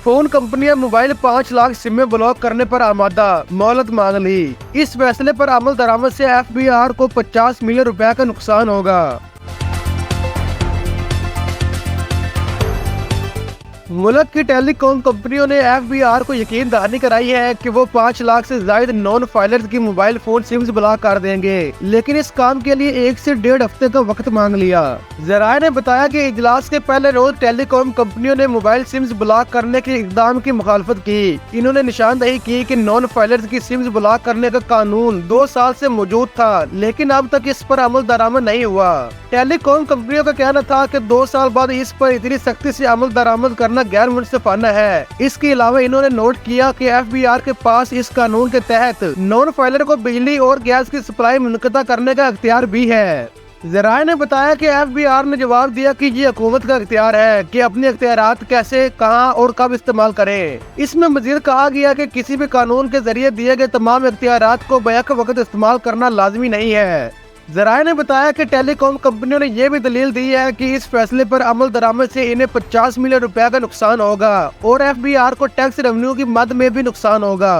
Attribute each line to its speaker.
Speaker 1: Phone कंपनियां mobile 5 lakh सिमें block करने पर आमादा, मोहलत मांग ली। इस फैसले पर अमल दरामद से FBR को 50 मिलियन रुपए का नुकसान होगा। मुल्क की टेलीकॉम कंपनियों ने FBR को यकीन दहानी कराई है कि वो 5 लाख से ज्यादा नॉन फाइलर्स की मोबाइल फोन सिम्स ब्लॉक कर देंगे, लेकिन इस काम के लिए 1 से 1.5 हफ्ते का वक्त मांग लिया। जराये ने बताया कि इजलास के पहले रोज टेलीकॉम कंपनियों ने मोबाइल सिम्स ब्लॉक करने के इकदाम की मुखालफत की। इन्होंने निशानदही की कि नॉन फाइलर्स की सिम्स ब्लॉक करने का कानून 2 साल से मौजूद था, लेकिन अब तक इस पर अमल दरामद नहीं हुआ। टेलीकॉम कंपनियों का कहना था कि 2 साल बाद इस पर इतनी सख्ती से अमल दरामद करना गैर मुनसिफाना है। इसके अलावा इन्होंने नोट किया कि FBR के पास इस कानून के तहत नॉन फाइलर को बिजली और गैस की सप्लाई मुनक़दा करने का इख्तियार भी है। ज़राए ने बताया कि FBR ने जवाब दिया कि ये हुकूमत का इख्तियार है कि अपने इख्तियारात कैसे, कहां और कब इस्तेमाल करें। इसमें मजीद कहा गया कि किसी भी कानून के जरिए दिए गए तमाम इख्तियारात को बैक वक्त इस्तेमाल करना लाजमी नहीं है। ज़राए ने बताया कि टेलीकॉम कंपनियों ने यह भी दलील दी है कि इस फैसले पर अमल दरामद से इन्हें 50 मिलियन रुपए का नुकसान होगा और FBR को टैक्स रेवेन्यू की मद में भी नुकसान होगा।